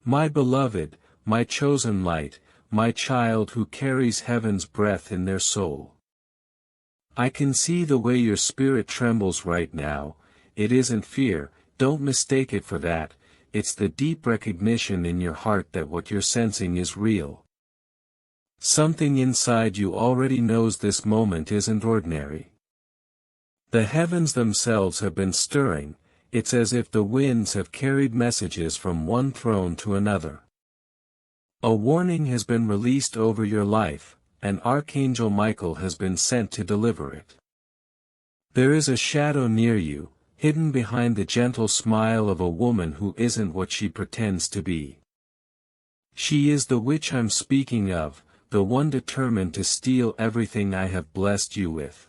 My beloved, my chosen light, my child who carries heaven's breath in their soul. I can see the way your spirit trembles right now. It isn't fear, don't mistake it for that, it's the deep recognition in your heart that what you're sensing is real. Something inside you already knows this moment isn't ordinary. The heavens themselves have been stirring, it's as if the winds have carried messages from one throne to another. A warning has been released over your life, and Archangel Michael has been sent to deliver it. There is a shadow near you, hidden behind the gentle smile of a woman who isn't what she pretends to be. She is the witch I'm speaking of, the one determined to steal everything I have blessed you with.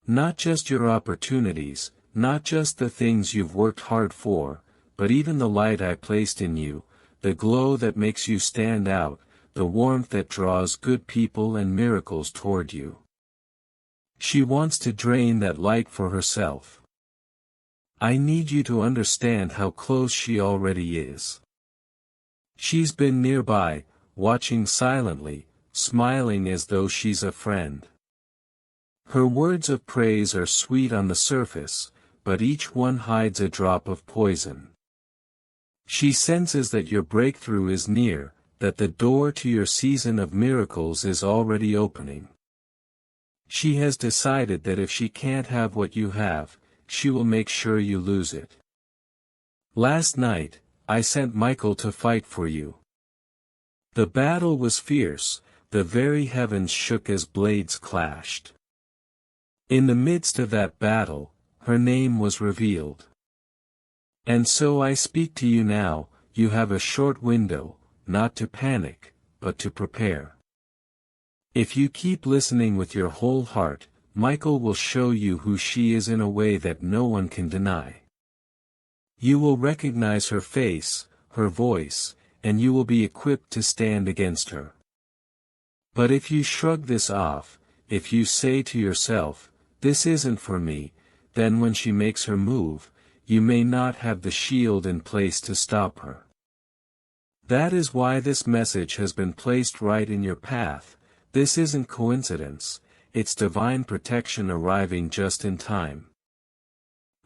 Not just your opportunities, not just the things you've worked hard for, but even the light I placed in you, the glow that makes you stand out, the warmth that draws good people and miracles toward you. She wants to drain that light for herself. I need you to understand how close she already is. She's been nearby, watching silently, smiling as though she's a friend. Her words of praise are sweet on the surface, but each one hides a drop of poison. She senses that your breakthrough is near, that the door to your season of miracles is already opening. She has decided that if she can't have what you have, she will make sure you lose it. Last night, I sent Michael to fight for you. The battle was fierce, the very heavens shook as blades clashed. In the midst of that battle, her name was revealed. And so I speak to you now, you have a short window, not to panic, but to prepare. If you keep listening with your whole heart, Michael will show you who she is in a way that no one can deny. You will recognize her face, her voice, and you will be equipped to stand against her. But if you shrug this off, if you say to yourself, "This isn't for me," then when she makes her move, you may not have the shield in place to stop her. That is why this message has been placed right in your path. This isn't coincidence, it's divine protection arriving just in time.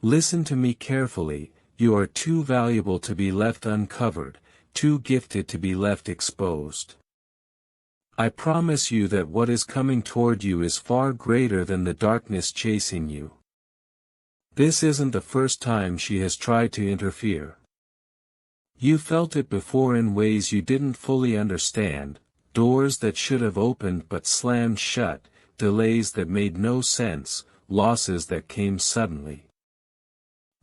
Listen to me carefully, you are too valuable to be left uncovered, too gifted to be left exposed. I promise you that what is coming toward you is far greater than the darkness chasing you. This isn't the first time she has tried to interfere. You felt it before in ways you didn't fully understand, doors that should have opened but slammed shut, delays that made no sense, losses that came suddenly.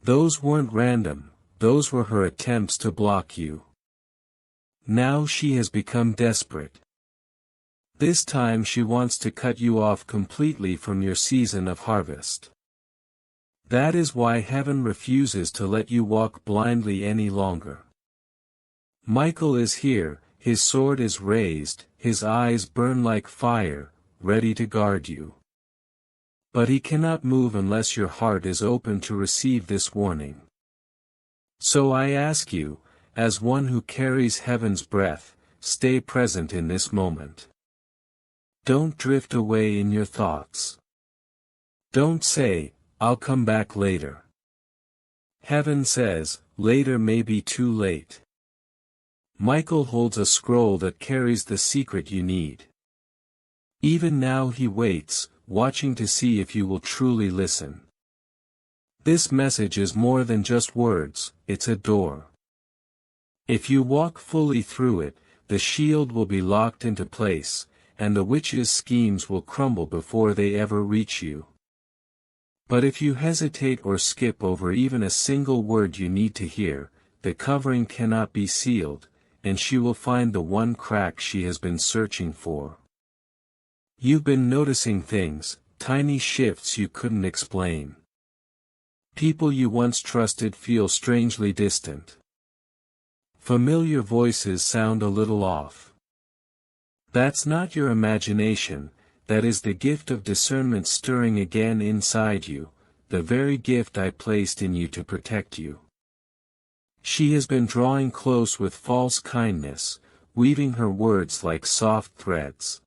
Those weren't random, those were her attempts to block you. Now she has become desperate. This time she wants to cut you off completely from your season of harvest. That is why heaven refuses to let you walk blindly any longer. Michael is here, his sword is raised, his eyes burn like fire, ready to guard you. But he cannot move unless your heart is open to receive this warning. So I ask you, as one who carries heaven's breath, stay present in this moment. Don't drift away in your thoughts. Don't say, "I'll come back later." Heaven says, later may be too late. Michael holds a scroll that carries the secret you need. Even now he waits, watching to see if you will truly listen. This message is more than just words, it's a door. If you walk fully through it, the shield will be locked into place, and the witch's schemes will crumble before they ever reach you. But if you hesitate or skip over even a single word you need to hear, the covering cannot be sealed, and she will find the one crack she has been searching for. You've been noticing things, tiny shifts you couldn't explain. People you once trusted feel strangely distant. Familiar voices sound a little off. That's not your imagination, that is the gift of discernment stirring again inside you, the very gift I placed in you to protect you. She has been drawing close with false kindness, weaving her words like soft threads.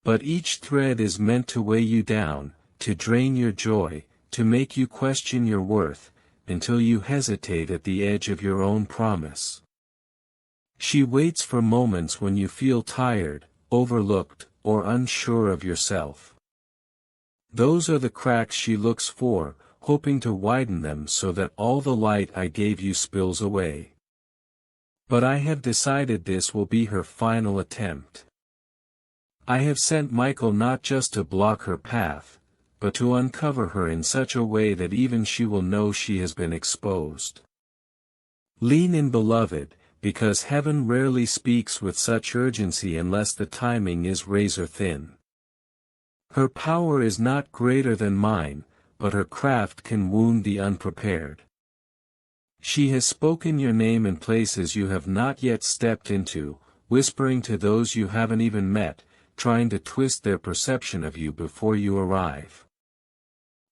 But each thread is meant to weigh you down, to drain your joy, to make you question your worth, until you hesitate at the edge of your own promise. She waits for moments when you feel tired, overlooked, or unsure of yourself. Those are the cracks she looks for, hoping to widen them so that all the light I gave you spills away. But I have decided this will be her final attempt. I have sent Michael not just to block her path, but to uncover her in such a way that even she will know she has been exposed. Lean in, beloved, because heaven rarely speaks with such urgency unless the timing is razor thin. Her power is not greater than mine, but her craft can wound the unprepared. She has spoken your name in places you have not yet stepped into, whispering to those you haven't even met, trying to twist their perception of you before you arrive.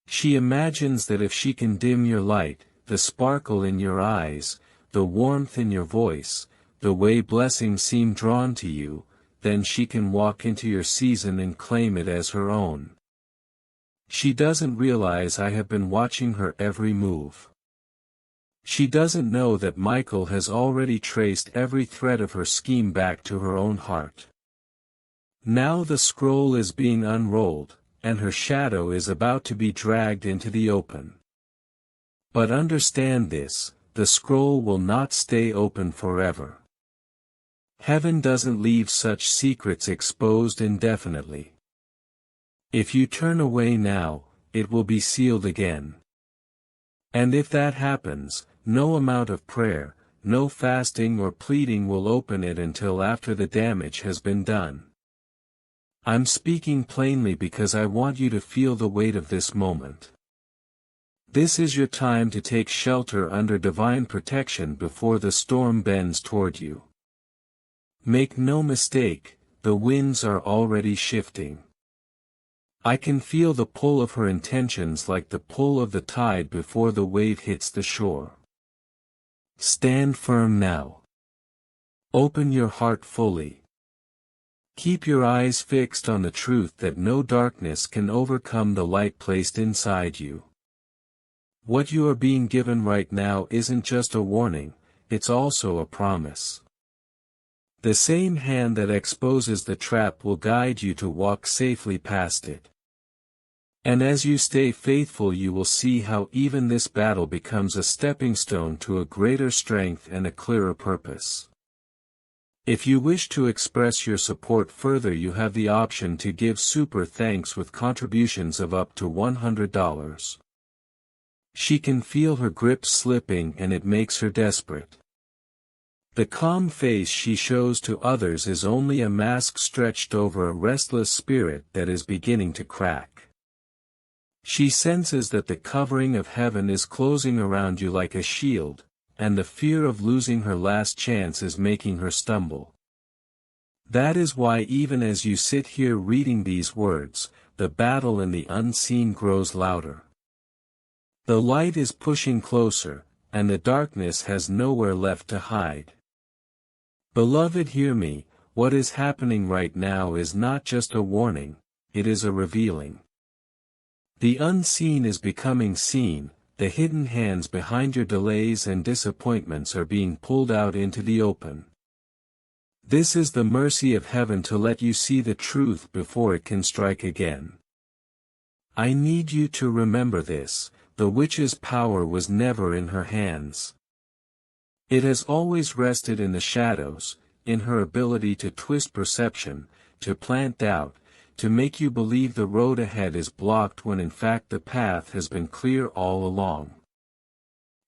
She imagines that if she can dim your light, the sparkle in your eyes, the warmth in your voice, the way blessings seem drawn to you, then she can walk into your season and claim it as her own. She doesn't realize I have been watching her every move. She doesn't know that Michael has already traced every thread of her scheme back to her own heart. Now the scroll is being unrolled, and her shadow is about to be dragged into the open. But understand this, the scroll will not stay open forever. Heaven doesn't leave such secrets exposed indefinitely. If you turn away now, it will be sealed again. And if that happens, no amount of prayer, no fasting or pleading will open it until after the damage has been done. I'm speaking plainly because I want you to feel the weight of this moment. This is your time to take shelter under divine protection before the storm bends toward you. Make no mistake, the winds are already shifting. I can feel the pull of her intentions like the pull of the tide before the wave hits the shore. Stand firm now. Open your heart fully. Keep your eyes fixed on the truth that no darkness can overcome the light placed inside you. What you are being given right now isn't just a warning, it's also a promise. The same hand that exposes the trap will guide you to walk safely past it. And as you stay faithful, you will see how even this battle becomes a stepping stone to a greater strength and a clearer purpose. If you wish to express your support further, you have the option to give super thanks with contributions of up to $100. She can feel her grip slipping and it makes her desperate. The calm face she shows to others is only a mask stretched over a restless spirit that is beginning to crack. She senses that the covering of heaven is closing around you like a shield, and the fear of losing her last chance is making her stumble. That is why even as you sit here reading these words, the battle in the unseen grows louder. The light is pushing closer, and the darkness has nowhere left to hide. Beloved, hear me, what is happening right now is not just a warning, it is a revealing. The unseen is becoming seen, the hidden hands behind your delays and disappointments are being pulled out into the open. This is the mercy of heaven to let you see the truth before it can strike again. I need you to remember this, the witch's power was never in her hands. It has always rested in the shadows, in her ability to twist perception, to plant doubt, to make you believe the road ahead is blocked when in fact the path has been clear all along.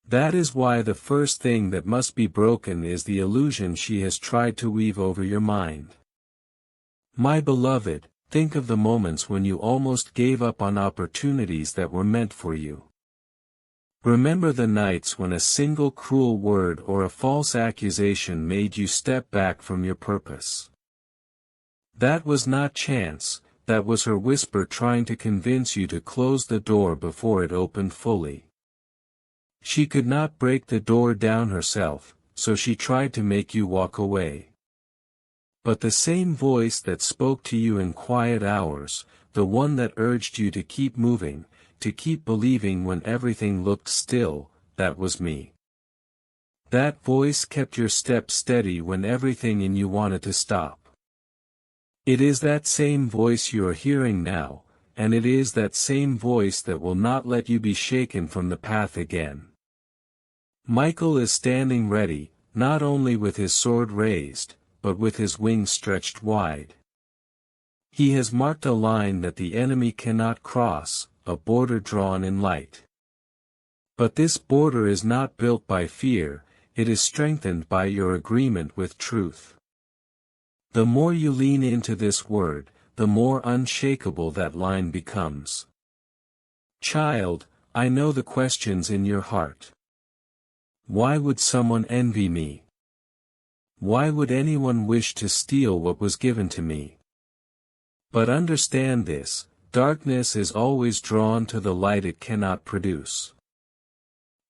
That is why the first thing that must be broken is the illusion she has tried to weave over your mind. My beloved, think of the moments when you almost gave up on opportunities that were meant for you. Remember the nights when a single cruel word or a false accusation made you step back from your purpose. That was not chance, that was her whisper trying to convince you to close the door before it opened fully. She could not break the door down herself, so she tried to make you walk away. But the same voice that spoke to you in quiet hours, the one that urged you to keep moving, to keep believing when everything looked still, that was me. That voice kept your steps steady when everything in you wanted to stop. It is that same voice you are hearing now, and it is that same voice that will not let you be shaken from the path again. Michael is standing ready, not only with his sword raised, but with his wings stretched wide. He has marked a line that the enemy cannot cross, a border drawn in light. But this border is not built by fear, it is strengthened by your agreement with truth. The more you lean into this word, the more unshakable that line becomes. Child, I know the questions in your heart. Why would someone envy me? Why would anyone wish to steal what was given to me? But understand this, darkness is always drawn to the light it cannot produce.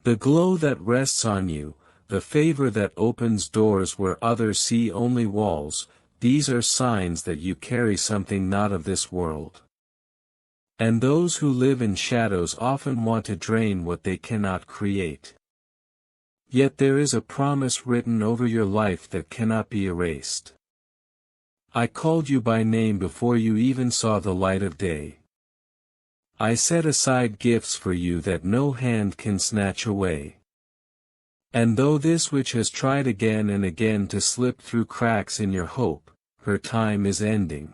The glow that rests on you, the favor that opens doors where others see only walls, these are signs that you carry something not of this world. And those who live in shadows often want to drain what they cannot create. Yet there is a promise written over your life that cannot be erased. I called you by name before you even saw the light of day. I set aside gifts for you that no hand can snatch away. And though this witch has tried again and again to slip through cracks in your hope, her time is ending.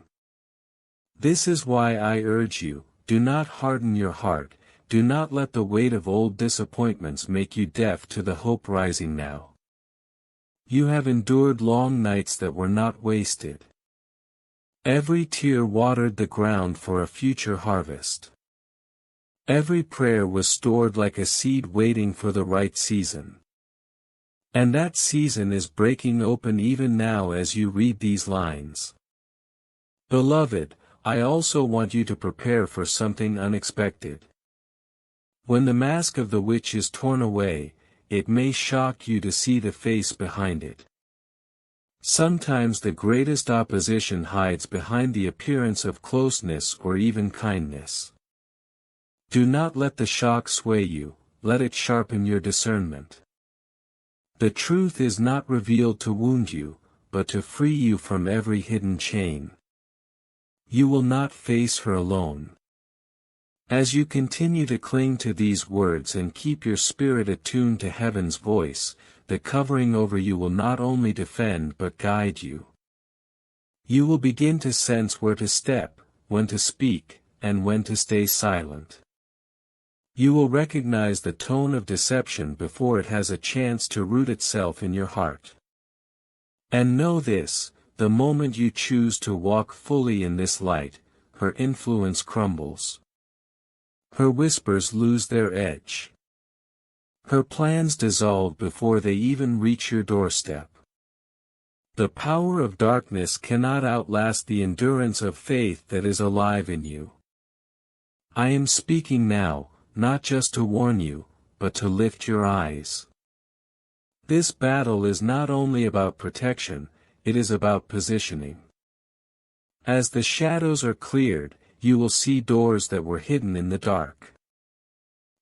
This is why I urge you, do not harden your heart, do not let the weight of old disappointments make you deaf to the hope rising now. You have endured long nights that were not wasted. Every tear watered the ground for a future harvest. Every prayer was stored like a seed waiting for the right season. And that season is breaking open even now as you read these lines. Beloved, I also want you to prepare for something unexpected. When the mask of the witch is torn away, it may shock you to see the face behind it. Sometimes the greatest opposition hides behind the appearance of closeness or even kindness. Do not let the shock sway you, let it sharpen your discernment. The truth is not revealed to wound you, but to free you from every hidden chain. You will not face her alone. As you continue to cling to these words and keep your spirit attuned to heaven's voice, the covering over you will not only defend but guide you. You will begin to sense where to step, when to speak, and when to stay silent. You will recognize the tone of deception before it has a chance to root itself in your heart. And know this, the moment you choose to walk fully in this light, her influence crumbles. Her whispers lose their edge. Her plans dissolve before they even reach your doorstep. The power of darkness cannot outlast the endurance of faith that is alive in you. I am speaking now, not just to warn you, but to lift your eyes. This battle is not only about protection, it is about positioning. As the shadows are cleared, you will see doors that were hidden in the dark.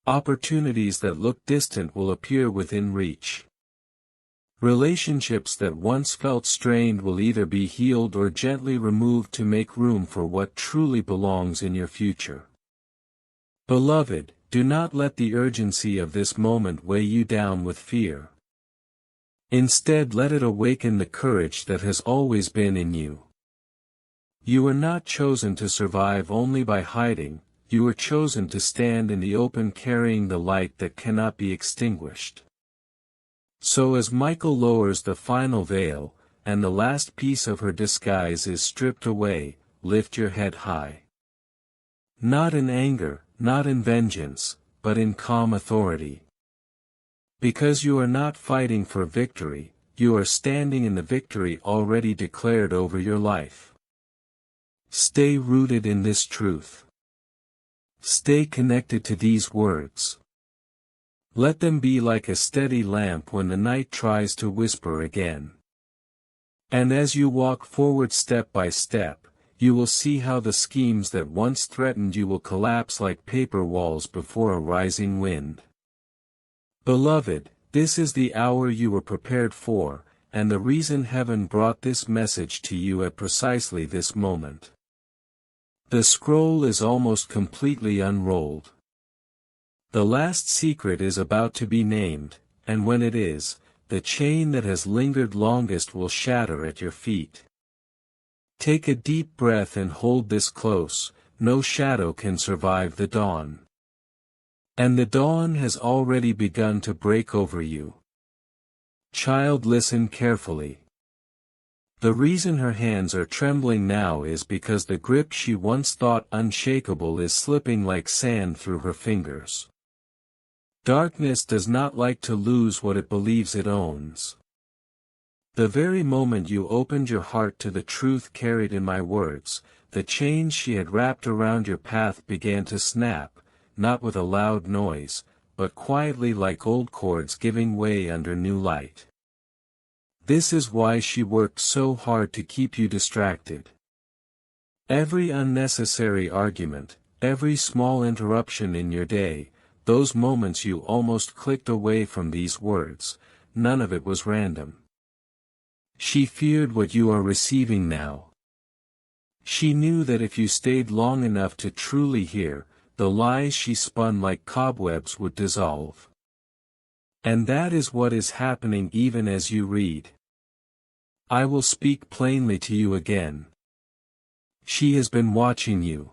Opportunities that looked distant will appear within reach. Relationships that once felt strained will either be healed or gently removed to make room for what truly belongs in your future. Beloved, do not let the urgency of this moment weigh you down with fear. Instead, let it awaken the courage that has always been in you. You were not chosen to survive only by hiding, you were chosen to stand in the open carrying the light that cannot be extinguished. So as Michael lowers the final veil, and the last piece of her disguise is stripped away, lift your head high. Not in anger, not in vengeance, but in calm authority. Because you are not fighting for victory, you are standing in the victory already declared over your life. Stay rooted in this truth. Stay connected to these words. Let them be like a steady lamp when the night tries to whisper again. And as you walk forward step by step, you will see how the schemes that once threatened you will collapse like paper walls before a rising wind. Beloved, this is the hour you were prepared for, and the reason heaven brought this message to you at precisely this moment. The scroll is almost completely unrolled. The last secret is about to be named, and when it is, the chain that has lingered longest will shatter at your feet. Take a deep breath and hold this close. No shadow can survive the dawn. And the dawn has already begun to break over you. Child, listen carefully. The reason her hands are trembling now is because the grip she once thought unshakable is slipping like sand through her fingers. Darkness does not like to lose what it believes it owns. The very moment you opened your heart to the truth carried in my words, the chains she had wrapped around your path began to snap, not with a loud noise, but quietly like old cords giving way under new light. This is why she worked so hard to keep you distracted. Every unnecessary argument, every small interruption in your day, those moments you almost clicked away from these words, none of it was random. She feared what you are receiving now. She knew that if you stayed long enough to truly hear, the lies she spun like cobwebs would dissolve. And that is what is happening even as you read. I will speak plainly to you again. She has been watching you.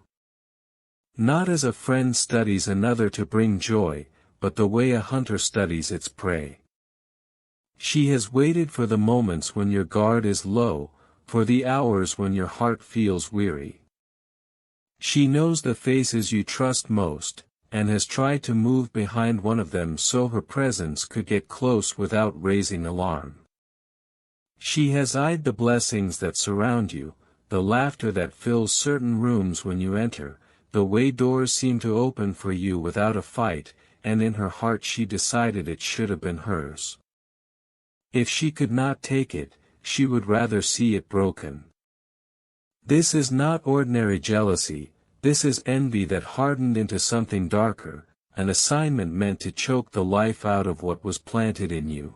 Not as a friend studies another to bring joy, but the way a hunter studies its prey. She has waited for the moments when your guard is low, for the hours when your heart feels weary. She knows the faces you trust most, and has tried to move behind one of them so her presence could get close without raising alarm. She has eyed the blessings that surround you, the laughter that fills certain rooms when you enter, the way doors seem to open for you without a fight, and in her heart she decided it should have been hers. If she could not take it, she would rather see it broken. This is not ordinary jealousy, this is envy that hardened into something darker, an assignment meant to choke the life out of what was planted in you.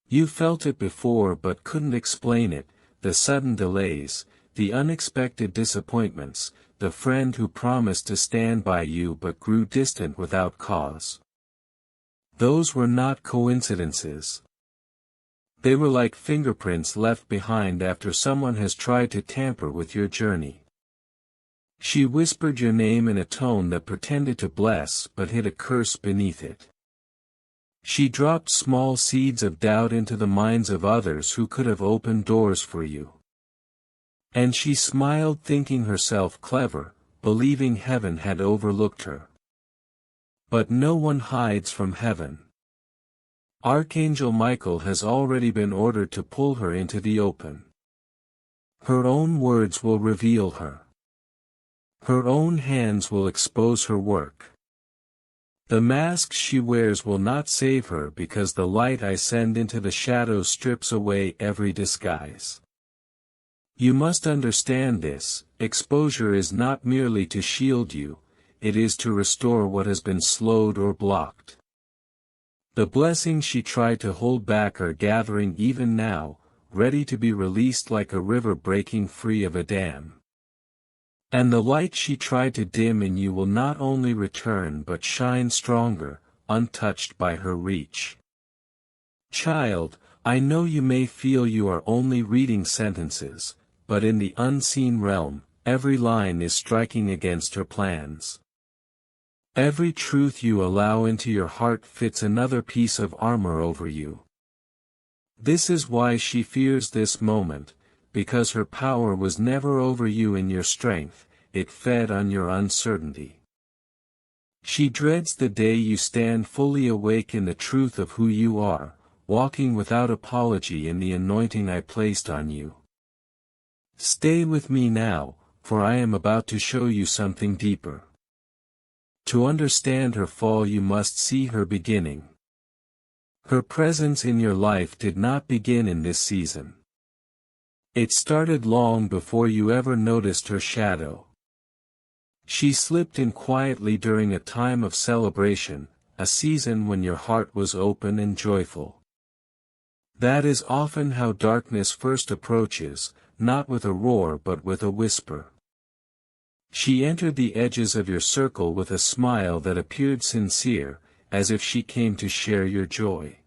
You felt it before but couldn't explain it, the sudden delays, the unexpected disappointments, the friend who promised to stand by you but grew distant without cause. Those were not coincidences. They were like fingerprints left behind after someone has tried to tamper with your journey. She whispered your name in a tone that pretended to bless but hid a curse beneath it. She dropped small seeds of doubt into the minds of others who could have opened doors for you. And she smiled thinking herself clever, believing heaven had overlooked her. But no one hides from heaven. Archangel Michael has already been ordered to pull her into the open. Her own words will reveal her. Her own hands will expose her work. The mask she wears will not save her because the light I send into the shadows strips away every disguise. You must understand this, exposure is not merely to shield you, it is to restore what has been slowed or blocked. The blessings she tried to hold back are gathering even now, ready to be released like a river breaking free of a dam. And the light she tried to dim in you will not only return but shine stronger, untouched by her reach. Child, I know you may feel you are only reading sentences, but in the unseen realm, every line is striking against her plans. Every truth you allow into your heart fits another piece of armor over you. This is why she fears this moment, because her power was never over you in your strength, it fed on your uncertainty. She dreads the day you stand fully awake in the truth of who you are, walking without apology in the anointing I placed on you. Stay with me now, for I am about to show you something deeper. To understand her fall you must see her beginning. Her presence in your life did not begin in this season. It started long before you ever noticed her shadow. She slipped in quietly during a time of celebration, a season when your heart was open and joyful. That is often how darkness first approaches, not with a roar but with a whisper. She entered the edges of your circle with a smile that appeared sincere, as if she came to share your joy.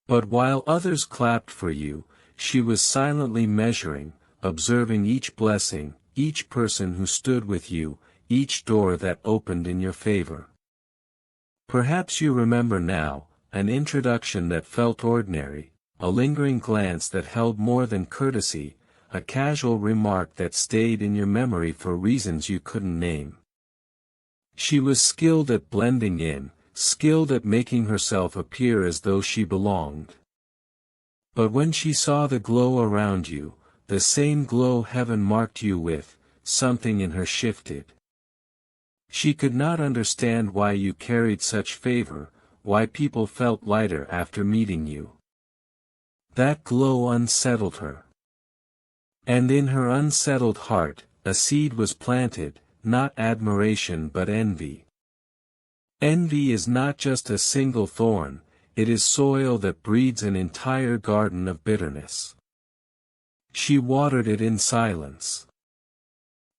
But while others clapped for you, she was silently measuring, observing each blessing, each person who stood with you, each door that opened in your favor. Perhaps you remember now, an introduction that felt ordinary, a lingering glance that held more than courtesy, a casual remark that stayed in your memory for reasons you couldn't name. She was skilled at blending in, skilled at making herself appear as though she belonged. But when she saw the glow around you, the same glow heaven marked you with, something in her shifted. She could not understand why you carried such favor, why people felt lighter after meeting you. That glow unsettled her. And in her unsettled heart, a seed was planted, not admiration but envy. Envy is not just a single thorn, it is soil that breeds an entire garden of bitterness. She watered it in silence.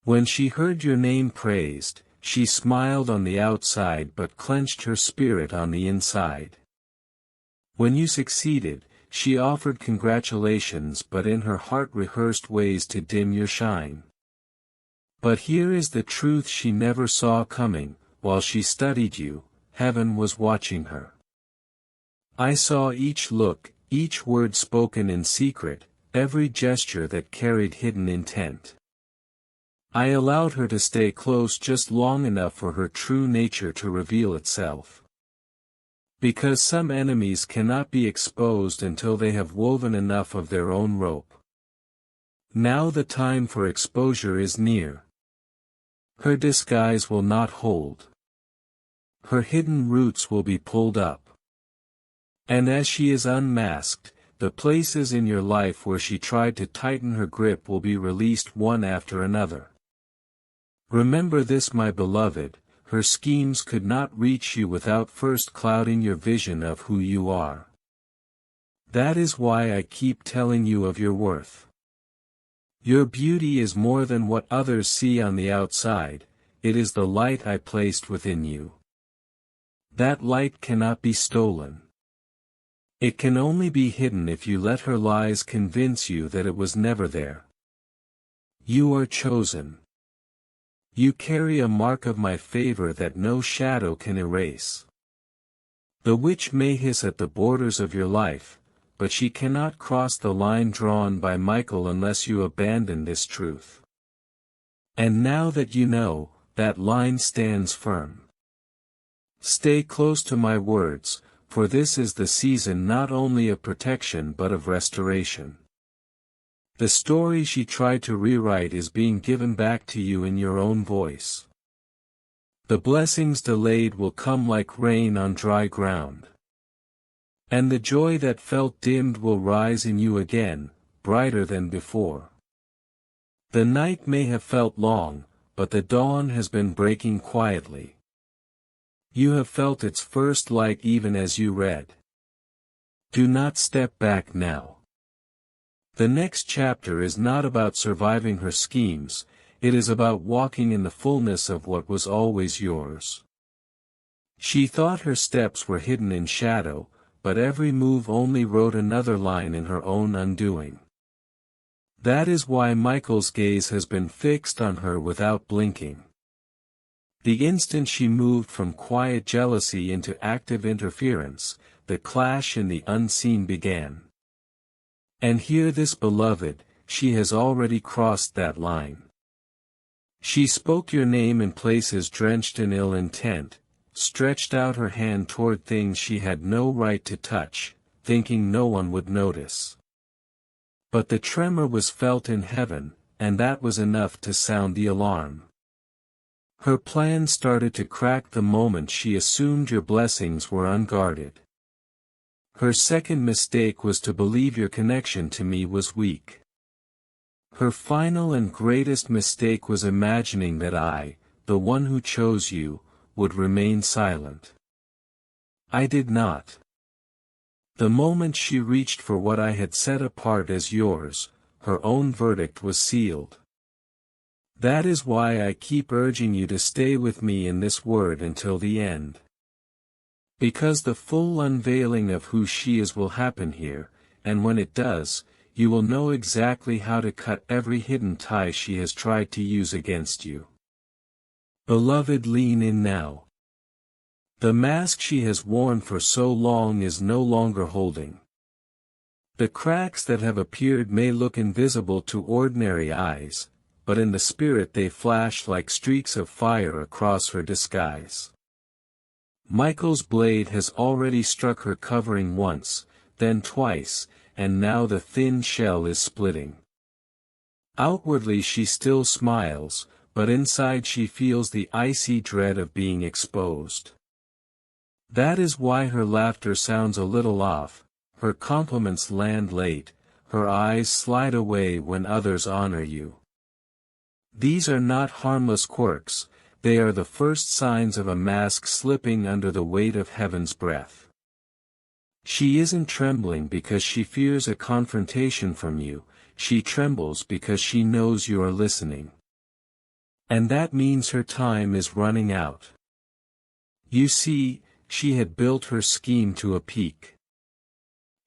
When she heard your name praised, she smiled on the outside but clenched her spirit on the inside. When you succeeded, she offered congratulations but in her heart rehearsed ways to dim your shine. But here is the truth she never saw coming, while she studied you, heaven was watching her. I saw each look, each word spoken in secret, every gesture that carried hidden intent. I allowed her to stay close just long enough for her true nature to reveal itself. Because some enemies cannot be exposed until they have woven enough of their own rope. Now the time for exposure is near. Her disguise will not hold. Her hidden roots will be pulled up. And as she is unmasked, the places in your life where she tried to tighten her grip will be released one after another. Remember this, my beloved, her schemes could not reach you without first clouding your vision of who you are. That is why I keep telling you of your worth. Your beauty is more than what others see on the outside, it is the light I placed within you. That light cannot be stolen. It can only be hidden if you let her lies convince you that it was never there. You are chosen. You carry a mark of my favor that no shadow can erase. The witch may hiss at the borders of your life, but she cannot cross the line drawn by Michael unless you abandon this truth. And now that you know, that line stands firm. Stay close to my words, for this is the season not only of protection but of restoration. The story she tried to rewrite is being given back to you in your own voice. The blessings delayed will come like rain on dry ground. And the joy that felt dimmed will rise in you again, brighter than before. The night may have felt long, but the dawn has been breaking quietly. You have felt its first light even as you read. Do not step back now. The next chapter is not about surviving her schemes, it is about walking in the fullness of what was always yours. She thought her steps were hidden in shadow, but every move only wrote another line in her own undoing. That is why Michael's gaze has been fixed on her without blinking. The instant she moved from quiet jealousy into active interference, the clash in the unseen began. And hear this, beloved, she has already crossed that line. She spoke your name in places drenched in ill intent, stretched out her hand toward things she had no right to touch, thinking no one would notice. But the tremor was felt in heaven, and that was enough to sound the alarm. Her plan started to crack the moment she assumed your blessings were unguarded. Her second mistake was to believe your connection to me was weak. Her final and greatest mistake was imagining that I, the one who chose you, would remain silent. I did not. The moment she reached for what I had set apart as yours, her own verdict was sealed. That is why I keep urging you to stay with me in this word until the end. Because the full unveiling of who she is will happen here, and when it does, you will know exactly how to cut every hidden tie she has tried to use against you. Beloved, lean in now. The mask she has worn for so long is no longer holding. The cracks that have appeared may look invisible to ordinary eyes, but in the spirit they flash like streaks of fire across her disguise. Michael's blade has already struck her covering once, then twice, and now the thin shell is splitting. Outwardly she still smiles, but inside she feels the icy dread of being exposed. That is why her laughter sounds a little off, her compliments land late, her eyes slide away when others honor you. These are not harmless quirks, they are the first signs of a mask slipping under the weight of heaven's breath. She isn't trembling because she fears a confrontation from you, she trembles because she knows you are listening. And that means her time is running out. You see, she had built her scheme to a peak.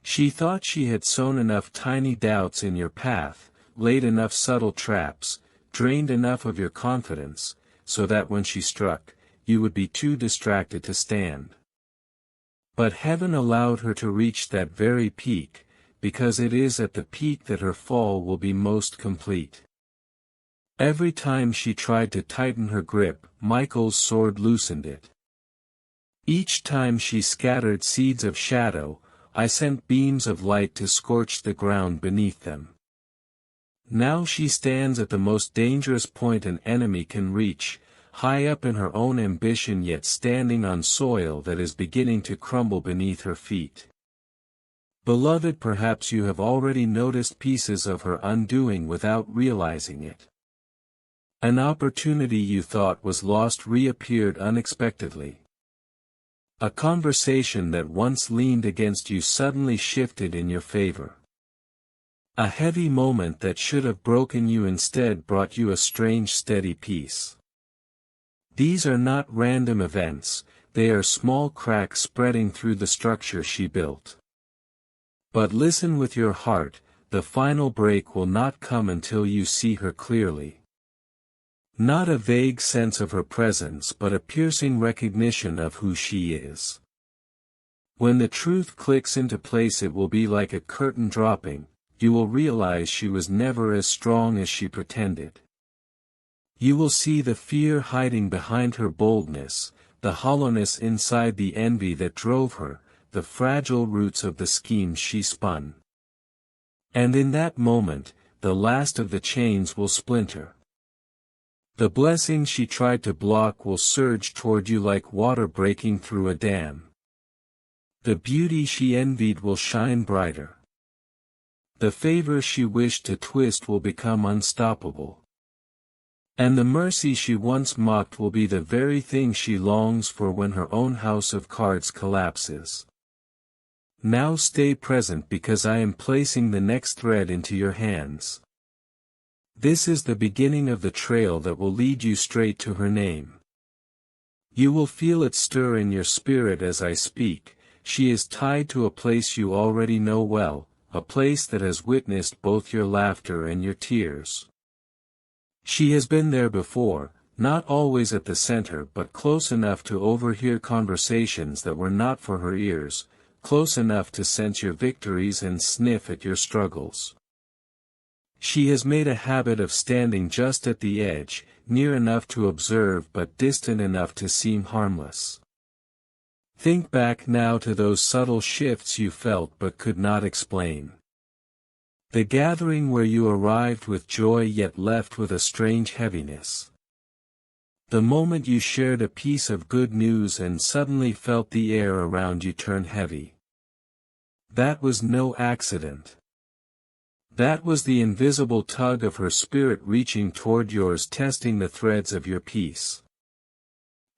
She thought she had sown enough tiny doubts in your path, laid enough subtle traps, drained enough of your confidence, so that when she struck, you would be too distracted to stand. But heaven allowed her to reach that very peak, because it is at the peak that her fall will be most complete. Every time she tried to tighten her grip, Michael's sword loosened it. Each time she scattered seeds of shadow, I sent beams of light to scorch the ground beneath them. Now she stands at the most dangerous point an enemy can reach, high up in her own ambition yet standing on soil that is beginning to crumble beneath her feet. Beloved, perhaps you have already noticed pieces of her undoing without realizing it. An opportunity you thought was lost reappeared unexpectedly. A conversation that once leaned against you suddenly shifted in your favor. A heavy moment that should have broken you instead brought you a strange steady peace. These are not random events, they are small cracks spreading through the structure she built. But listen with your heart, the final break will not come until you see her clearly. Not a vague sense of her presence but a piercing recognition of who she is. When the truth clicks into place it will be like a curtain dropping, you will realize she was never as strong as she pretended. You will see the fear hiding behind her boldness, the hollowness inside the envy that drove her, the fragile roots of the schemes she spun. And in that moment, the last of the chains will splinter. The blessing she tried to block will surge toward you like water breaking through a dam. The beauty she envied will shine brighter. The favor she wished to twist will become unstoppable. And the mercy she once mocked will be the very thing she longs for when her own house of cards collapses. Now stay present because I am placing the next thread into your hands. This is the beginning of the trail that will lead you straight to her name. You will feel it stir in your spirit as I speak. She is tied to a place you already know well, a place that has witnessed both your laughter and your tears. She has been there before, not always at the center but close enough to overhear conversations that were not for her ears, close enough to sense your victories and sniff at your struggles. She has made a habit of standing just at the edge, near enough to observe but distant enough to seem harmless. Think back now to those subtle shifts you felt but could not explain. The gathering where you arrived with joy yet left with a strange heaviness. The moment you shared a piece of good news and suddenly felt the air around you turn heavy. That was no accident. That was the invisible tug of her spirit reaching toward yours, testing the threads of your peace.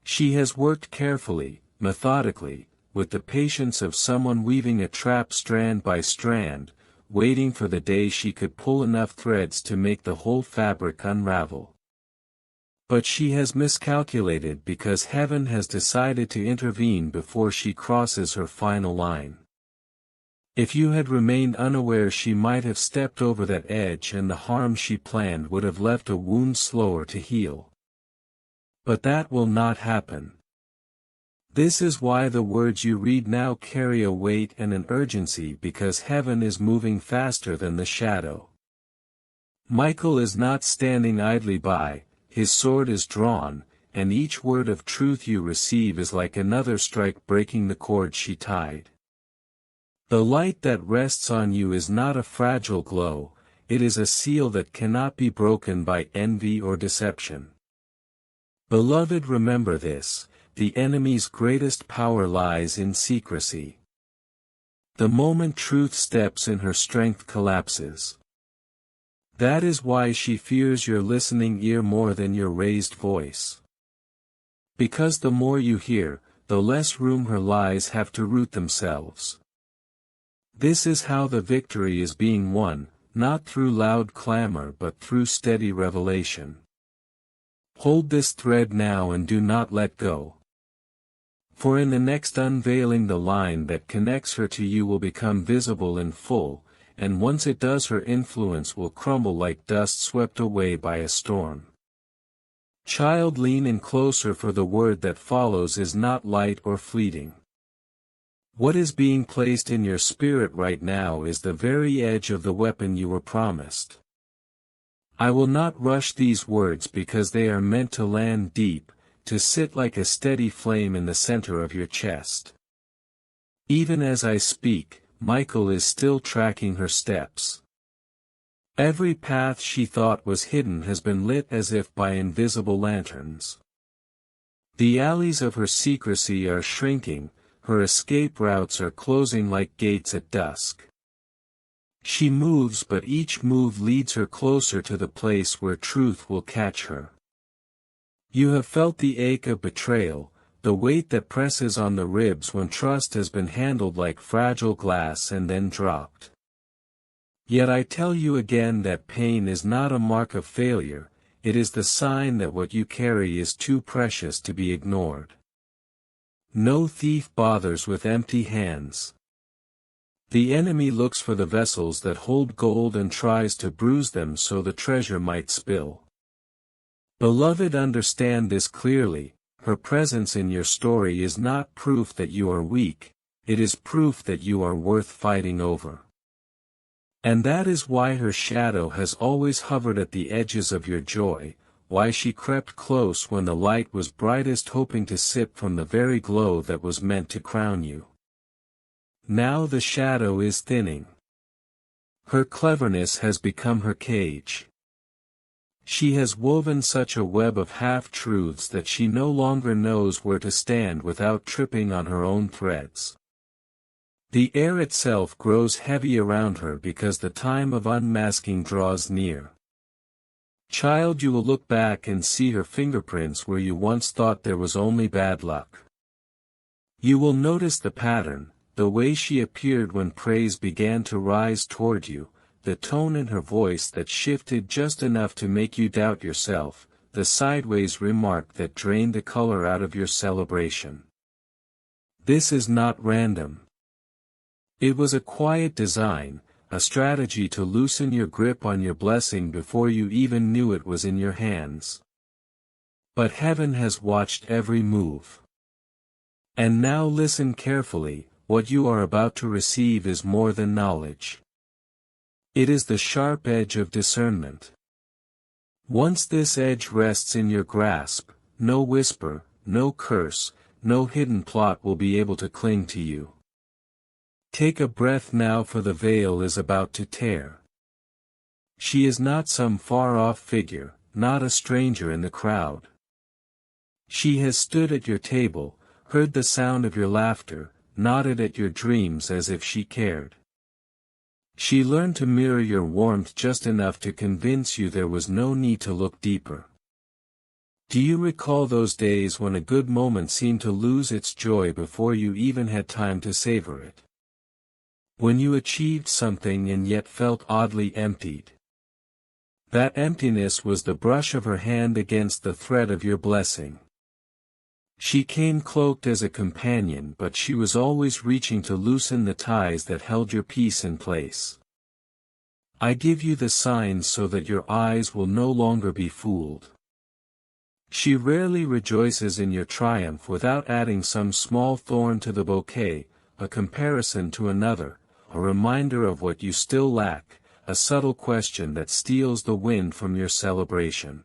She has worked carefully, methodically, with the patience of someone weaving a trap strand by strand, waiting for the day she could pull enough threads to make the whole fabric unravel. But she has miscalculated because heaven has decided to intervene before she crosses her final line. If you had remained unaware, she might have stepped over that edge and the harm she planned would have left a wound slower to heal. But that will not happen. This is why the words you read now carry a weight and an urgency, because heaven is moving faster than the shadow. Michael is not standing idly by, his sword is drawn, and each word of truth you receive is like another strike breaking the cord she tied. The light that rests on you is not a fragile glow, it is a seal that cannot be broken by envy or deception. Beloved, remember this, the enemy's greatest power lies in secrecy. The moment truth steps in, her strength collapses. That is why she fears your listening ear more than your raised voice. Because the more you hear, the less room her lies have to root themselves. This is how the victory is being won, not through loud clamor but through steady revelation. Hold this thread now and do not let go. For in the next unveiling, the line that connects her to you will become visible in full, and once it does, her influence will crumble like dust swept away by a storm. Child, lean in closer, for the word that follows is not light or fleeting. What is being placed in your spirit right now is the very edge of the weapon you were promised. I will not rush these words because they are meant to land deep, to sit like a steady flame in the center of your chest. Even as I speak, Michael is still tracking her steps. Every path she thought was hidden has been lit as if by invisible lanterns. The alleys of her secrecy are shrinking, her escape routes are closing like gates at dusk. She moves, but each move leads her closer to the place where truth will catch her. You have felt the ache of betrayal, the weight that presses on the ribs when trust has been handled like fragile glass and then dropped. Yet I tell you again that pain is not a mark of failure, it is the sign that what you carry is too precious to be ignored. No thief bothers with empty hands. The enemy looks for the vessels that hold gold and tries to bruise them so the treasure might spill. Beloved, understand this clearly, her presence in your story is not proof that you are weak, it is proof that you are worth fighting over. And that is why her shadow has always hovered at the edges of your joy, why she crept close when the light was brightest, hoping to sip from the very glow that was meant to crown you. Now the shadow is thinning. Her cleverness has become her cage. She has woven such a web of half-truths that she no longer knows where to stand without tripping on her own threads. The air itself grows heavy around her because the time of unmasking draws near. Child, you will look back and see her fingerprints where you once thought there was only bad luck. You will notice the pattern, the way she appeared when praise began to rise toward you, the tone in her voice that shifted just enough to make you doubt yourself, the sideways remark that drained the color out of your celebration. This is not random. It was a quiet design, a strategy to loosen your grip on your blessing before you even knew it was in your hands. But heaven has watched every move. And now listen carefully, what you are about to receive is more than knowledge. It is the sharp edge of discernment. Once this edge rests in your grasp, no whisper, no curse, no hidden plot will be able to cling to you. Take a breath now, for the veil is about to tear. She is not some far-off figure, not a stranger in the crowd. She has stood at your table, heard the sound of your laughter, nodded at your dreams as if she cared. She learned to mirror your warmth just enough to convince you there was no need to look deeper. Do you recall those days when a good moment seemed to lose its joy before you even had time to savor it? When you achieved something and yet felt oddly emptied? That emptiness was the brush of her hand against the thread of your blessing. She came cloaked as a companion, but she was always reaching to loosen the ties that held your peace in place. I give you the signs so that your eyes will no longer be fooled. She rarely rejoices in your triumph without adding some small thorn to the bouquet, a comparison to another, a reminder of what you still lack, a subtle question that steals the wind from your celebration.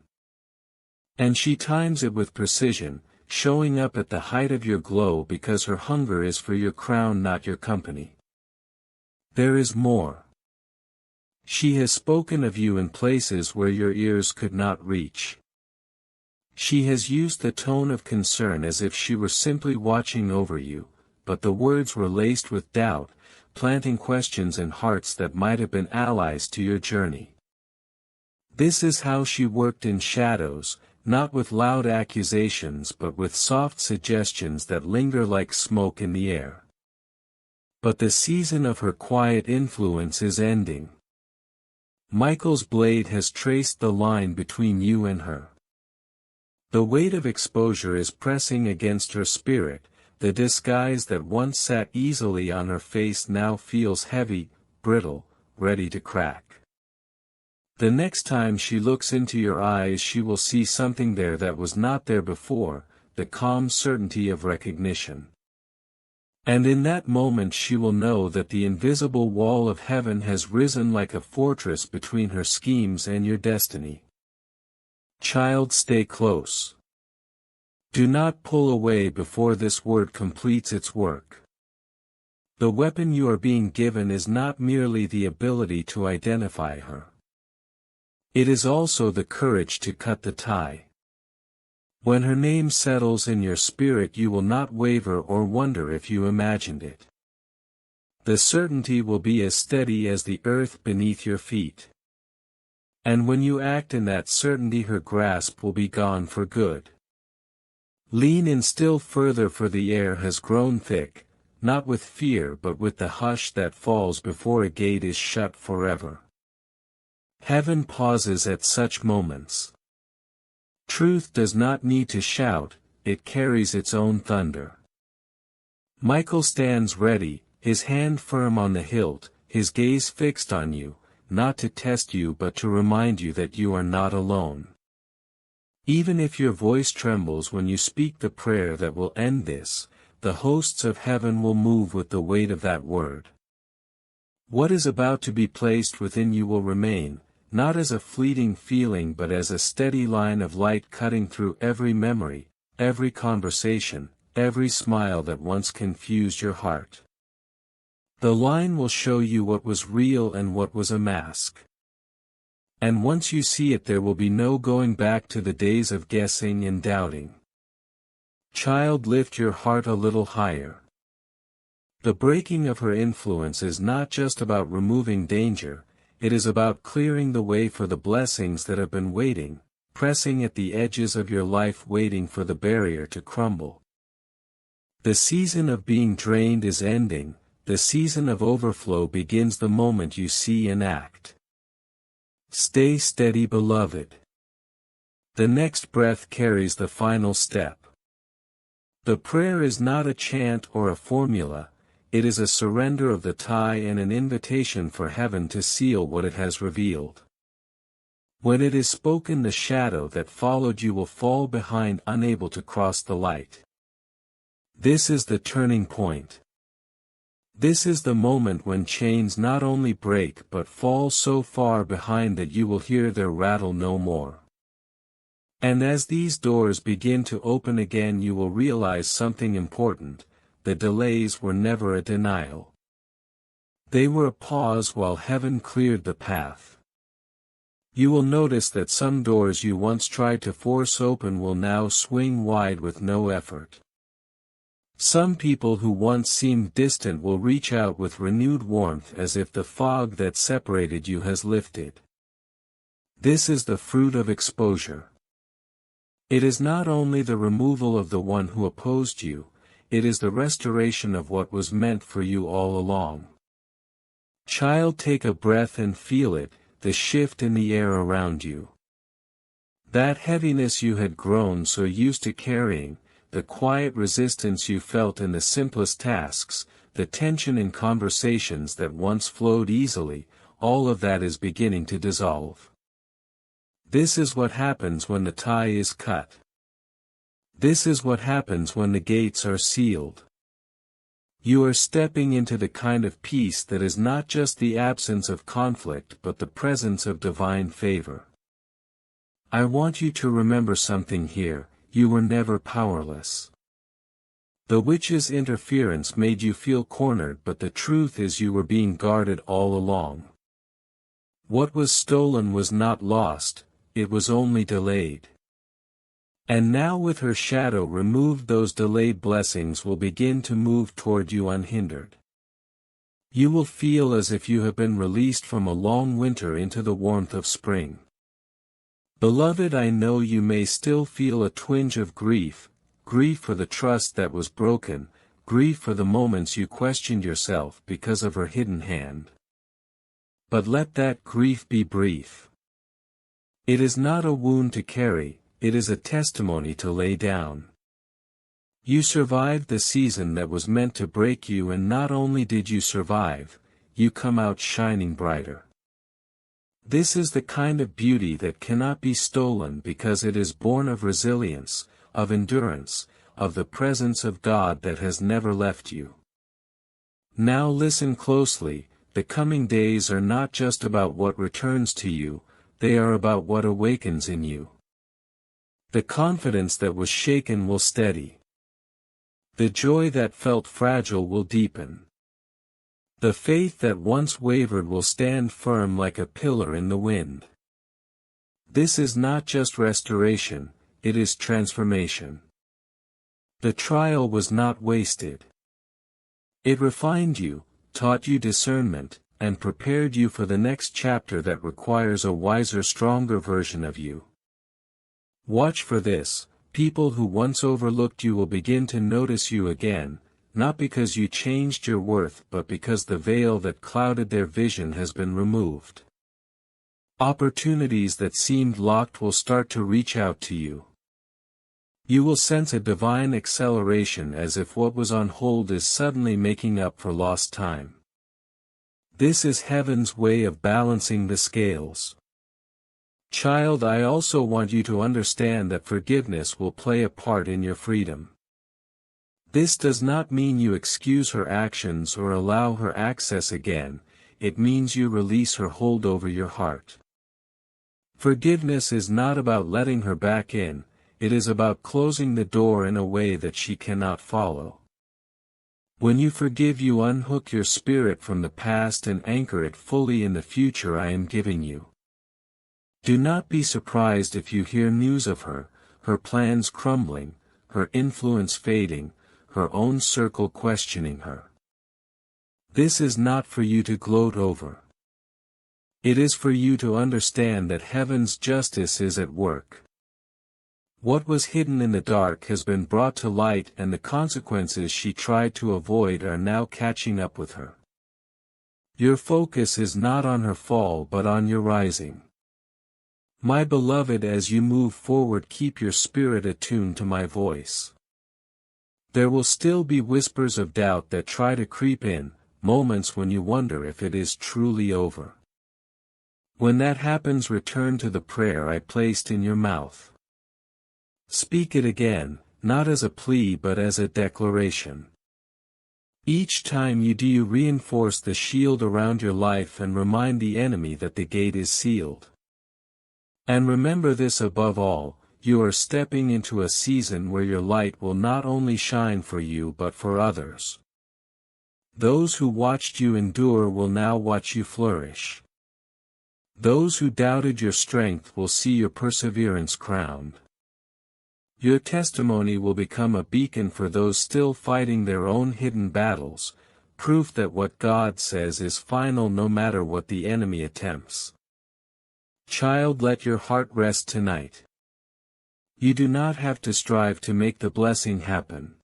And she times it with precision, showing up at the height of your glow because her hunger is for your crown, not your company. There is more. She has spoken of you in places where your ears could not reach. She has used the tone of concern as if she were simply watching over you, but the words were laced with doubt, planting questions in hearts that might have been allies to your journey. This is how she worked in shadows, not with loud accusations but with soft suggestions that linger like smoke in the air. But the season of her quiet influence is ending. Michael's blade has traced the line between you and her. The weight of exposure is pressing against her spirit, the disguise that once sat easily on her face now feels heavy, brittle, ready to crack. The next time she looks into your eyes she will see something there that was not there before, the calm certainty of recognition. And in that moment she will know that the invisible wall of heaven has risen like a fortress between her schemes and your destiny. Child, stay close. Do not pull away before this word completes its work. The weapon you are being given is not merely the ability to identify her. It is also the courage to cut the tie. When her name settles in your spirit you will not waver or wonder if you imagined it. The certainty will be as steady as the earth beneath your feet. And when you act in that certainty her grasp will be gone for good. Lean in still further, for the air has grown thick, not with fear but with the hush that falls before a gate is shut forever. Heaven pauses at such moments. Truth does not need to shout, it carries its own thunder. Michael stands ready, his hand firm on the hilt, his gaze fixed on you, not to test you but to remind you that you are not alone. Even if your voice trembles when you speak the prayer that will end this, the hosts of heaven will move with the weight of that word. What is about to be placed within you will remain, not as a fleeting feeling but as a steady line of light cutting through every memory, every conversation, every smile that once confused your heart. The line will show you what was real and what was a mask. And once you see it there will be no going back to the days of guessing and doubting. Child, lift your heart a little higher. The breaking of her influence is not just about removing danger, it is about clearing the way for the blessings that have been waiting, pressing at the edges of your life waiting for the barrier to crumble. The season of being drained is ending, the season of overflow begins the moment you see and act. Stay steady, beloved. The next breath carries the final step. The prayer is not a chant or a formula, it is a surrender of the tie and an invitation for heaven to seal what it has revealed. When it is spoken, the shadow that followed you will fall behind, unable to cross the light. This is the turning point. This is the moment when chains not only break but fall so far behind that you will hear their rattle no more. And as these doors begin to open again you will realize something important: the delays were never a denial. They were a pause while heaven cleared the path. You will notice that some doors you once tried to force open will now swing wide with no effort. Some people who once seemed distant will reach out with renewed warmth as if the fog that separated you has lifted. This is the fruit of exposure. It is not only the removal of the one who opposed you, it is the restoration of what was meant for you all along. Child, take a breath and feel it, the shift in the air around you. That heaviness you had grown so used to carrying, the quiet resistance you felt in the simplest tasks, the tension in conversations that once flowed easily, all of that is beginning to dissolve. This is what happens when the tie is cut. This is what happens when the gates are sealed. You are stepping into the kind of peace that is not just the absence of conflict but the presence of divine favor. I want you to remember something here: you were never powerless. The witch's interference made you feel cornered, but the truth is you were being guarded all along. What was stolen was not lost, it was only delayed. And now with her shadow removed, those delayed blessings will begin to move toward you unhindered. You will feel as if you have been released from a long winter into the warmth of spring. Beloved, I know you may still feel a twinge of grief, grief for the trust that was broken, grief for the moments you questioned yourself because of her hidden hand. But let that grief be brief. It is not a wound to carry, it is a testimony to lay down. You survived the season that was meant to break you, and not only did you survive, you come out shining brighter. This is the kind of beauty that cannot be stolen because it is born of resilience, of endurance, of the presence of God that has never left you. Now listen closely, the coming days are not just about what returns to you, they are about what awakens in you. The confidence that was shaken will steady. The joy that felt fragile will deepen. The faith that once wavered will stand firm like a pillar in the wind. This is not just restoration, it is transformation. The trial was not wasted. It refined you, taught you discernment, and prepared you for the next chapter that requires a wiser, stronger version of you. Watch for this: people who once overlooked you will begin to notice you again, not because you changed your worth but because the veil that clouded their vision has been removed. Opportunities that seemed locked will start to reach out to you. You will sense a divine acceleration, as if what was on hold is suddenly making up for lost time. This is heaven's way of balancing the scales. Child, I also want you to understand that forgiveness will play a part in your freedom. This does not mean you excuse her actions or allow her access again, it means you release her hold over your heart. Forgiveness is not about letting her back in, it is about closing the door in a way that she cannot follow. When you forgive, you unhook your spirit from the past and anchor it fully in the future I am giving you. Do not be surprised if you hear news of her, her plans crumbling, her influence fading, her own circle questioning her. This is not for you to gloat over. It is for you to understand that heaven's justice is at work. What was hidden in the dark has been brought to light, and the consequences she tried to avoid are now catching up with her. Your focus is not on her fall but on your rising. My beloved, as you move forward, keep your spirit attuned to my voice. There will still be whispers of doubt that try to creep in, moments when you wonder if it is truly over. When that happens, return to the prayer I placed in your mouth. Speak it again, not as a plea but as a declaration. Each time you do, you reinforce the shield around your life and remind the enemy that the gate is sealed. And remember this above all: you are stepping into a season where your light will not only shine for you but for others. Those who watched you endure will now watch you flourish. Those who doubted your strength will see your perseverance crowned. Your testimony will become a beacon for those still fighting their own hidden battles, proof that what God says is final no matter what the enemy attempts. Child, let your heart rest tonight. You do not have to strive to make the blessing happen.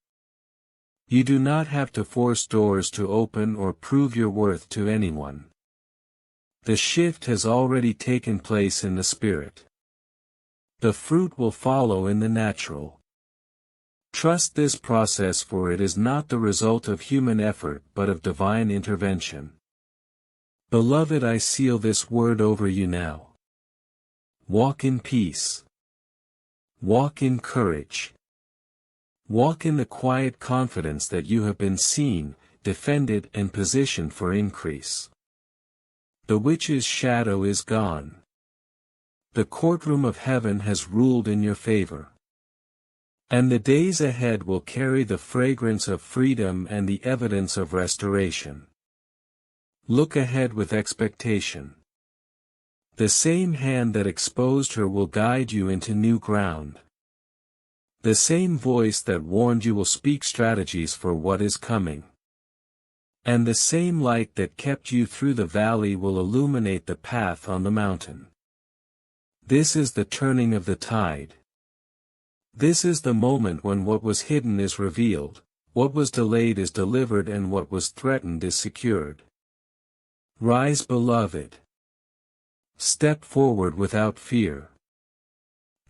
You do not have to force doors to open or prove your worth to anyone. The shift has already taken place in the spirit. The fruit will follow in the natural. Trust this process, for it is not the result of human effort but of divine intervention. Beloved, I seal this word over you now. Walk in peace. Walk in courage. Walk in the quiet confidence that you have been seen, defended and positioned for increase. The witch's shadow is gone. The courtroom of heaven has ruled in your favor. And the days ahead will carry the fragrance of freedom and the evidence of restoration. Look ahead with expectation. The same hand that exposed her will guide you into new ground. The same voice that warned you will speak strategies for what is coming. And the same light that kept you through the valley will illuminate the path on the mountain. This is the turning of the tide. This is the moment when what was hidden is revealed, what was delayed is delivered, and what was threatened is secured. Rise, beloved. Step forward without fear.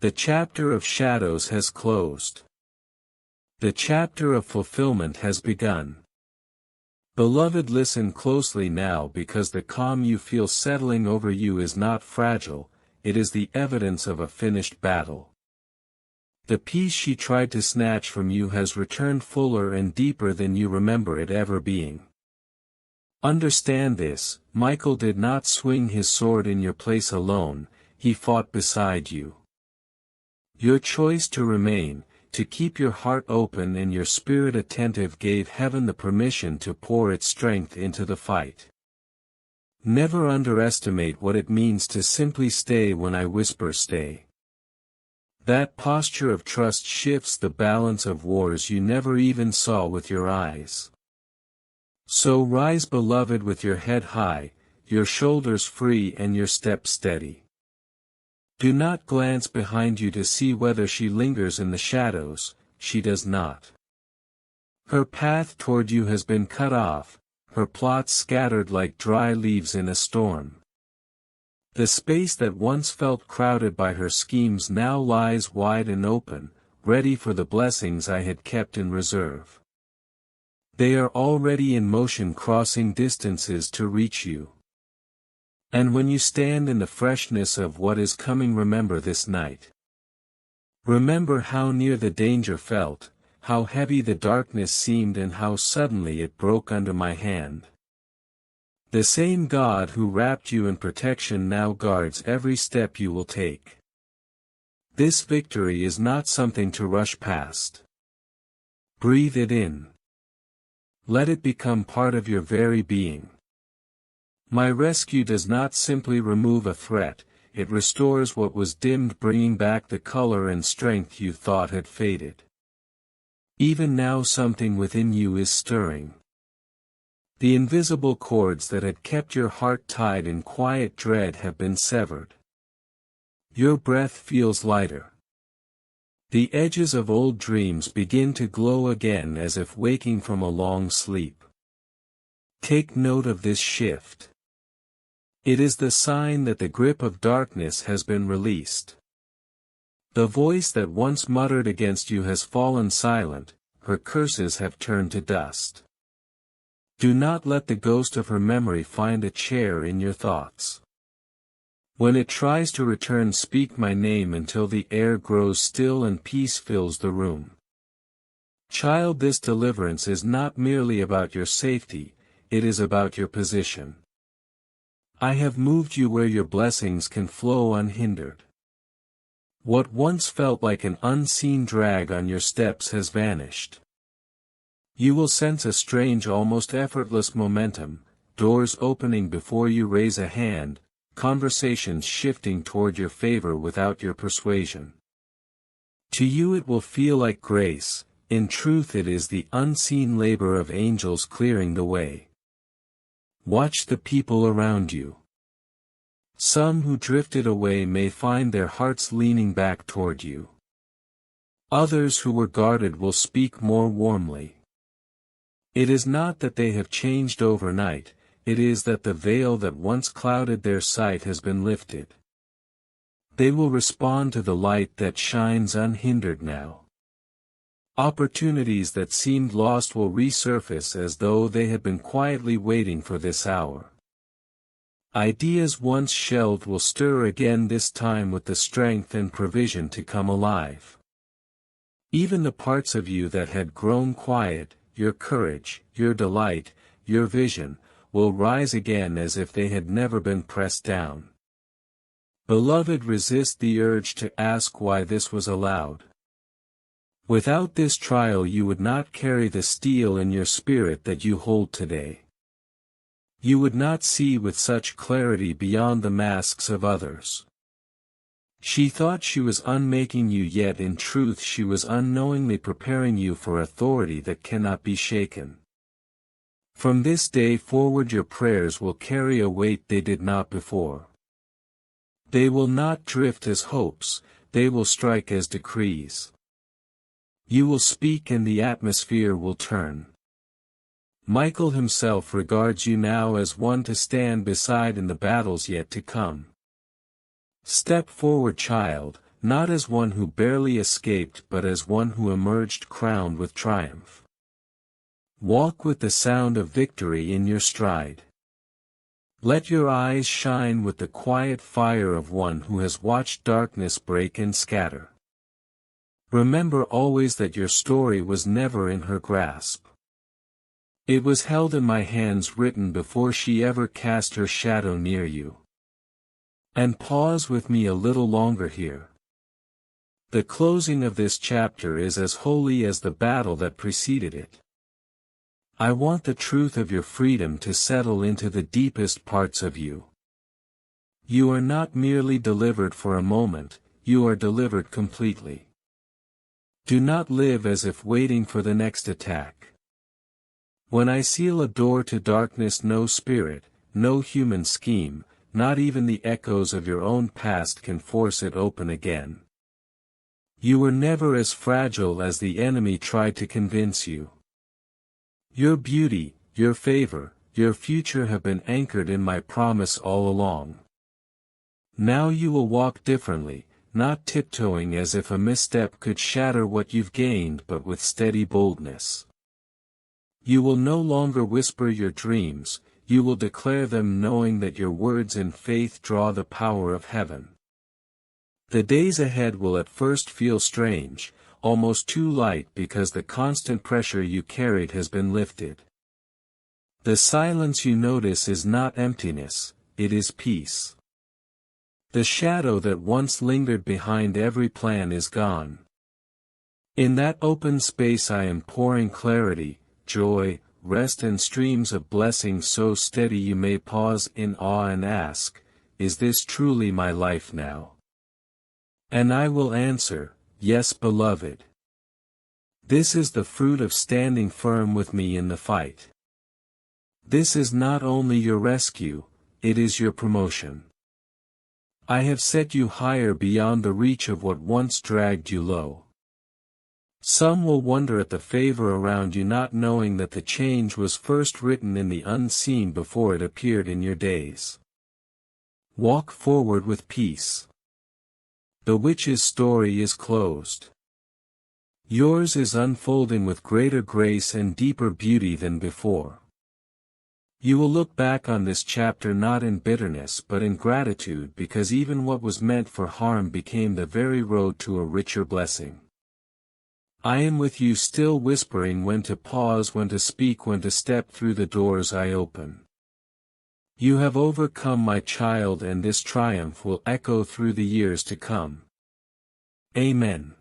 The chapter of shadows has closed. The chapter of fulfillment has begun. Beloved, listen closely now, because the calm you feel settling over you is not fragile, it is the evidence of a finished battle. The peace she tried to snatch from you has returned fuller and deeper than you remember it ever being. Understand this, Michael did not swing his sword in your place alone, he fought beside you. Your choice to remain, to keep your heart open and your spirit attentive gave heaven the permission to pour its strength into the fight. Never underestimate what it means to simply stay when I whisper stay. That posture of trust shifts the balance of wars you never even saw with your eyes. So rise, beloved, with your head high, your shoulders free and your step steady. Do not glance behind you to see whether she lingers in the shadows, she does not. Her path toward you has been cut off, her plots scattered like dry leaves in a storm. The space that once felt crowded by her schemes now lies wide and open, ready for the blessings I had kept in reserve. They are already in motion, crossing distances to reach you. And when you stand in the freshness of what is coming, remember this night. Remember how near the danger felt, how heavy the darkness seemed, and how suddenly it broke under my hand. The same God who wrapped you in protection now guards every step you will take. This victory is not something to rush past. Breathe it in. Let it become part of your very being. My rescue does not simply remove a threat, it restores what was dimmed, bringing back the color and strength you thought had faded. Even now something within you is stirring. The invisible cords that had kept your heart tied in quiet dread have been severed. Your breath feels lighter. The edges of old dreams begin to glow again, as if waking from a long sleep. Take note of this shift. It is the sign that the grip of darkness has been released. The voice that once muttered against you has fallen silent, her curses have turned to dust. Do not let the ghost of her memory find a chair in your thoughts. When it tries to return, speak my name until the air grows still and peace fills the room. Child, this deliverance is not merely about your safety, it is about your position. I have moved you where your blessings can flow unhindered. What once felt like an unseen drag on your steps has vanished. You will sense a strange, almost effortless momentum, doors opening before you raise a hand, conversations shifting toward your favor without your persuasion. To you it will feel like grace, in truth it is the unseen labor of angels clearing the way. Watch the people around you. Some who drifted away may find their hearts leaning back toward you. Others who were guarded will speak more warmly. It is not that they have changed overnight, it is that the veil that once clouded their sight has been lifted. They will respond to the light that shines unhindered now. Opportunities that seemed lost will resurface as though they had been quietly waiting for this hour. Ideas once shelved will stir again, this time with the strength and provision to come alive. Even the parts of you that had grown quiet, your courage, your delight, your vision, will rise again as if they had never been pressed down. Beloved, resist the urge to ask why this was allowed. Without this trial you would not carry the steel in your spirit that you hold today. You would not see with such clarity beyond the masks of others. She thought she was unmaking you, yet in truth she was unknowingly preparing you for authority that cannot be shaken. From this day forward your prayers will carry a weight they did not before. They will not drift as hopes, they will strike as decrees. You will speak and the atmosphere will turn. Michael himself regards you now as one to stand beside in the battles yet to come. Step forward, child, not as one who barely escaped but as one who emerged crowned with triumph. Walk with the sound of victory in your stride. Let your eyes shine with the quiet fire of one who has watched darkness break and scatter. Remember always that your story was never in her grasp. It was held in my hands, written before she ever cast her shadow near you. And pause with me a little longer here. The closing of this chapter is as holy as the battle that preceded it. I want the truth of your freedom to settle into the deepest parts of you. You are not merely delivered for a moment, you are delivered completely. Do not live as if waiting for the next attack. When I seal a door to darkness, no spirit, no human scheme, not even the echoes of your own past can force it open again. You were never as fragile as the enemy tried to convince you. Your beauty, your favor, your future have been anchored in my promise all along. Now you will walk differently, not tiptoeing as if a misstep could shatter what you've gained, but with steady boldness. You will no longer whisper your dreams, you will declare them, knowing that your words in faith draw the power of heaven. The days ahead will at first feel strange, almost too light, because the constant pressure you carried has been lifted. The silence you notice is not emptiness, it is peace. The shadow that once lingered behind every plan is gone. In that open space I am pouring clarity, joy, rest and streams of blessing so steady you may pause in awe and ask, is this truly my life now? And I will answer, yes, beloved. This is the fruit of standing firm with me in the fight. This is not only your rescue, it is your promotion. I have set you higher beyond the reach of what once dragged you low. Some will wonder at the favor around you, not knowing that the change was first written in the unseen before it appeared in your days. Walk forward with peace. The witch's story is closed. Yours is unfolding with greater grace and deeper beauty than before. You will look back on this chapter not in bitterness but in gratitude, because even what was meant for harm became the very road to a richer blessing. I am with you, still whispering when to pause, when to speak, when to step through the doors I open. You have overcome, my child, and this triumph will echo through the years to come. Amen.